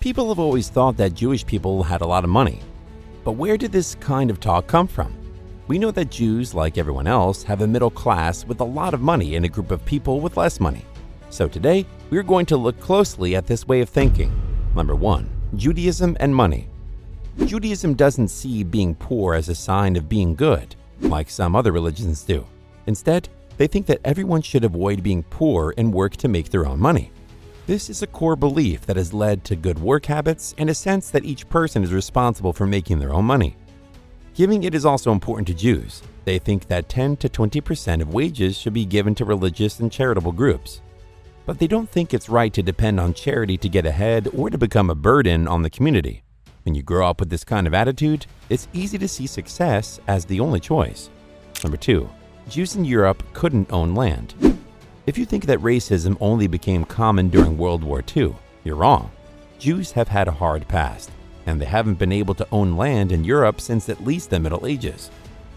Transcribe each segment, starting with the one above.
People have always thought that Jewish people had a lot of money. But where did this kind of talk come from? We know that Jews, like everyone else, have a middle class with a lot of money and a group of people with less money. So today, we're going to look closely at this way of thinking. Number 1. Judaism and money. Judaism doesn't see being poor as a sign of being good, like some other religions do. Instead, they think that everyone should avoid being poor and work to make their own money. This is a core belief that has led to good work habits and a sense that each person is responsible for making their own money. Giving it is also important to Jews. They think that 10 to 20% of wages should be given to religious and charitable groups. But they don't think it's right to depend on charity to get ahead or to become a burden on the community. When you grow up with this kind of attitude, it's easy to see success as the only choice. Number 2. Jews in Europe couldn't own land. If you think that racism only became common during World War II, you're wrong. Jews have had a hard past, and they haven't been able to own land in Europe since at least the Middle Ages.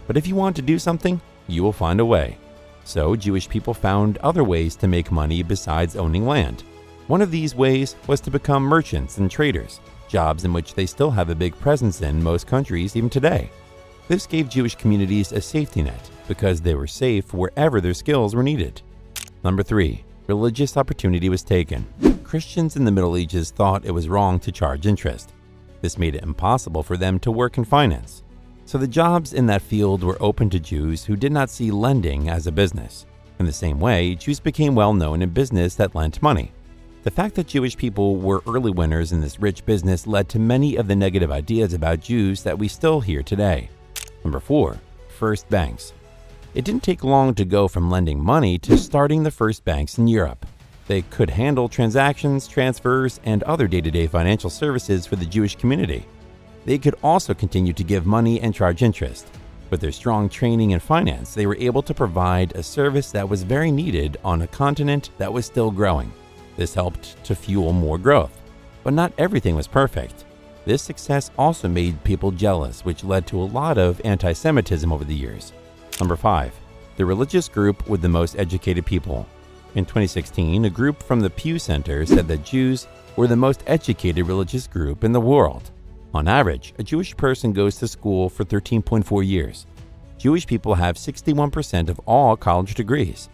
But if you want to do something, you will find a way. So Jewish people found other ways to make money besides owning land. One of these ways was to become merchants and traders, jobs in which they still have a big presence in most countries even today. This gave Jewish communities a safety net because they were safe wherever their skills were needed. Number 3. Religious opportunity was taken. Christians in the Middle Ages thought it was wrong to charge interest. This made it impossible for them to work in finance. So the jobs in that field were open to Jews who did not see lending as a business. In the same way, Jews became well known in business that lent money. The fact that Jewish people were early winners in this rich business led to many of the negative ideas about Jews that we still hear today. Number 4. First banks. It didn't take long to go from lending money to starting the first banks in Europe. They could handle transactions, transfers, and other day-to-day financial services for the Jewish community. They could also continue to give money and charge interest. With their strong training in finance, they were able to provide a service that was very needed on a continent that was still growing. This helped to fuel more growth. But not everything was perfect. This success also made people jealous, which led to a lot of anti-Semitism over the years. Number 5. The religious group with the most educated people. In 2016, a group from the Pew Center said that Jews were the most educated religious group in the world. On average, a Jewish person goes to school for 13.4 years. Jewish people have 61% of all college degrees.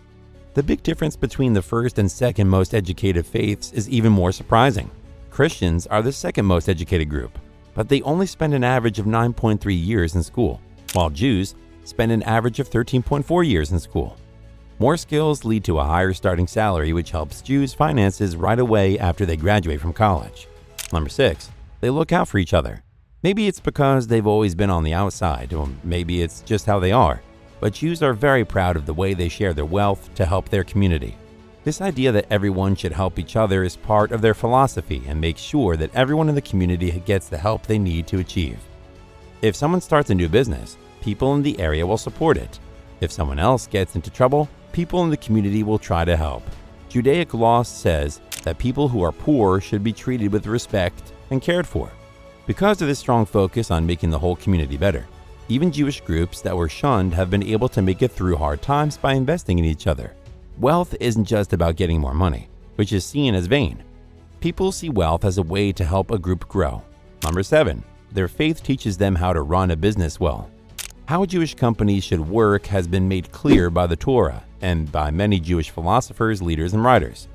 The big difference between the first and second most educated faiths is even more surprising. Christians are the second most educated group, but they only spend an average of 9.3 years in school, while Jews spend an average of 13.4 years in school. More skills lead to a higher starting salary, which helps Jews' finances right away after they graduate from college. Number 6. They look out for each other. Maybe it's because they've always been on the outside, or maybe it's just how they are, but Jews are very proud of the way they share their wealth to help their community. This idea that everyone should help each other is part of their philosophy and makes sure that everyone in the community gets the help they need to achieve. If someone starts a new business, people in the area will support it. If someone else gets into trouble, people in the community will try to help. Judaic law says that people who are poor should be treated with respect and cared for. Because of this strong focus on making the whole community better, even Jewish groups that were shunned have been able to make it through hard times by investing in each other. Wealth isn't just about getting more money, which is seen as vain. People see wealth as a way to help a group grow. Number 7. Their faith teaches them how to run a business well. How Jewish companies should work has been made clear by the Torah and by many Jewish philosophers, leaders, and writers.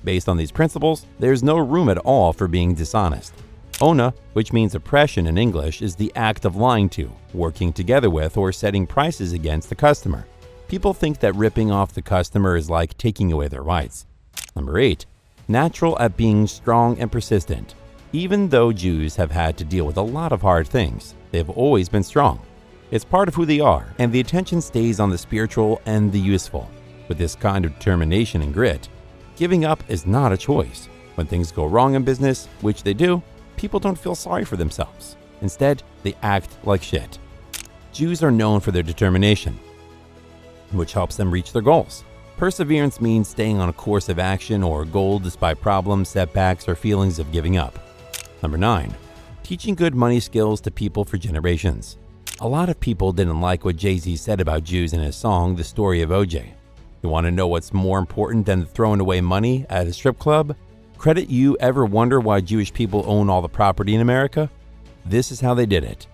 Based on these principles, there's no room at all for being dishonest. Ona, which means oppression in English, is the act of lying to, working together with, or setting prices against the customer. People think that ripping off the customer is like taking away their rights. Number 8. Natural at being strong and persistent. Even though Jews have had to deal with a lot of hard things, they've always been strong. It's part of who they are, and the attention stays on the spiritual and the useful. With this kind of determination and grit, giving up is not a choice. When things go wrong in business, which they do, people don't feel sorry for themselves. Instead, they act like shit. Jews are known for their determination, which helps them reach their goals. Perseverance means staying on a course of action or goal despite problems, setbacks, or feelings of giving up. Number 9. Teaching good money skills to people for generations. A lot of people didn't like what Jay-Z said about Jews in his song, The Story of O.J. You want to know what's more important than throwing away money at a strip club? Credit you ever wonder why Jewish people own all the property in America? This is how they did it.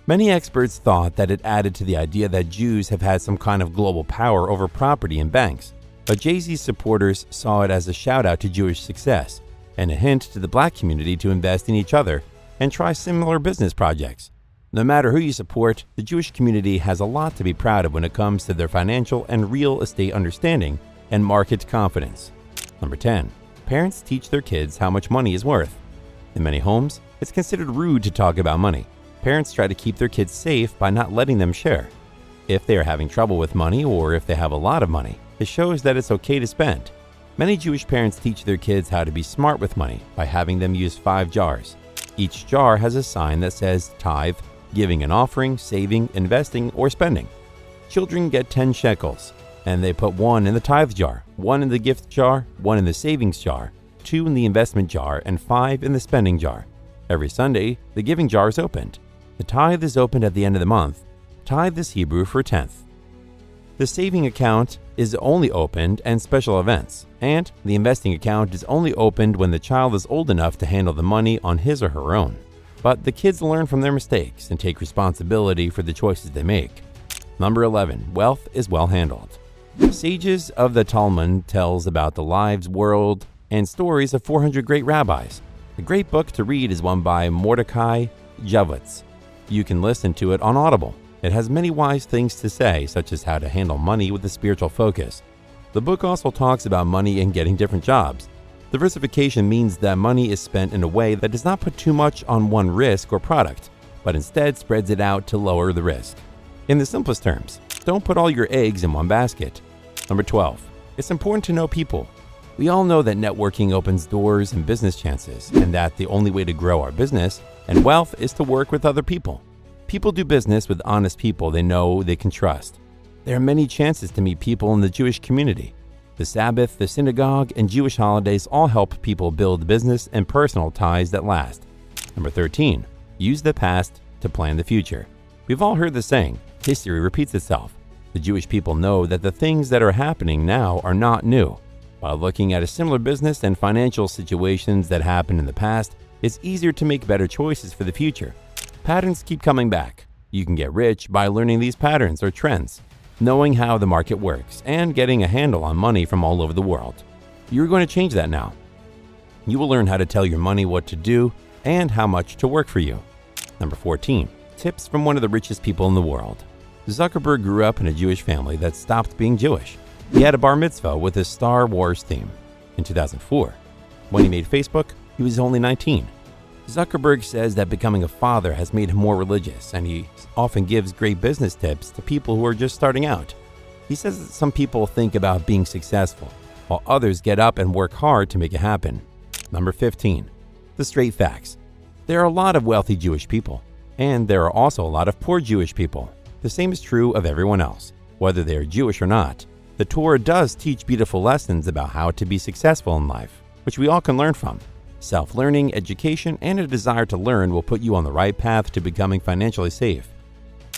Many experts thought that it added to the idea that Jews have had some kind of global power over property and banks, but Jay-Z's supporters saw it as a shout-out to Jewish success and a hint to the black community to invest in each other and try similar business projects. No matter who you support, the Jewish community has a lot to be proud of when it comes to their financial and real estate understanding and market confidence. Number 10. Parents teach their kids how much money is worth. In many homes, it's considered rude to talk about money. Parents try to keep their kids safe by not letting them share. If they are having trouble with money or if they have a lot of money, it shows that it's okay to spend. Many Jewish parents teach their kids how to be smart with money by having them use 5 jars. Each jar has a sign that says tithe, giving an offering, saving, investing, or spending. Children get 10 shekels, and they put 1 in the tithe jar, 1 in the gift jar, 1 in the savings jar, 2 in the investment jar, and 5 in the spending jar. Every Sunday, the giving jar is opened. The tithe is opened at the end of the month. Tithe is Hebrew for tenth. The saving account is only opened in special events, and the investing account is only opened when the child is old enough to handle the money on his or her own. But the kids learn from their mistakes and take responsibility for the choices they make. Number 11. Wealth is well handled. Sages of the Talmud tells about the lives, world, and stories of 400 great rabbis. A great book to read is one by Mordecai Javutz. You can listen to it on Audible. It has many wise things to say, such as how to handle money with a spiritual focus. The book also talks about money and getting different jobs. Diversification means that money is spent in a way that does not put too much on one risk or product, but instead spreads it out to lower the risk. In the simplest terms, don't put all your eggs in one basket. Number 12. It's important to know people. We all know that networking opens doors and business chances, and that the only way to grow our business and wealth is to work with other people. People do business with honest people they know they can trust. There are many chances to meet people in the Jewish community. The Sabbath, the synagogue, and Jewish holidays all help people build business and personal ties that last. Number 13. Use the past to plan the future. We've all heard the saying, history repeats itself. The Jewish people know that the things that are happening now are not new. By looking at a similar business and financial situations that happened in the past, it's easier to make better choices for the future. Patterns keep coming back. You can get rich by learning these patterns or trends, knowing how the market works, and getting a handle on money from all over the world. You're going to change that now. You will learn how to tell your money what to do and how much to work for you. Number 14. Tips from one of the richest people in the world. Zuckerberg grew up in a Jewish family that stopped being Jewish. He had a bar mitzvah with a Star Wars theme. In 2004, when he made Facebook, he was only 19. Zuckerberg says that becoming a father has made him more religious, and he often gives great business tips to people who are just starting out. He says that some people think about being successful, while others get up and work hard to make it happen. Number 15. The straight facts. There are a lot of wealthy Jewish people, and there are also a lot of poor Jewish people. The same is true of everyone else, whether they are Jewish or not. The Torah does teach beautiful lessons about how to be successful in life, which we all can learn from. Self-learning, education, and a desire to learn will put you on the right path to becoming financially safe.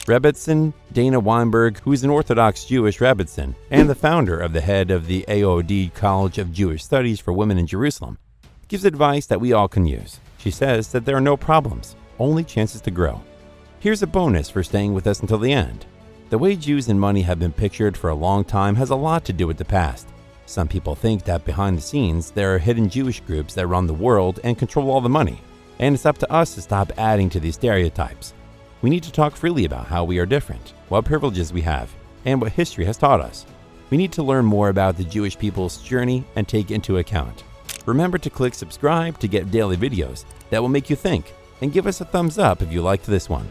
Rebbetzin Dana Weinberg, who is an Orthodox Jewish Rebbetzin and the founder of the head of the AOD College of Jewish Studies for Women in Jerusalem, gives advice that we all can use. She says that there are no problems, only chances to grow. Here's a bonus for staying with us until the end. The way Jews and money have been pictured for a long time has a lot to do with the past. Some people think that behind the scenes, there are hidden Jewish groups that run the world and control all the money, and it's up to us to stop adding to these stereotypes. We need to talk freely about how we are different, what privileges we have, and what history has taught us. We need to learn more about the Jewish people's journey and take it into account. Remember to click subscribe to get daily videos that will make you think, and give us a thumbs up if you liked this one.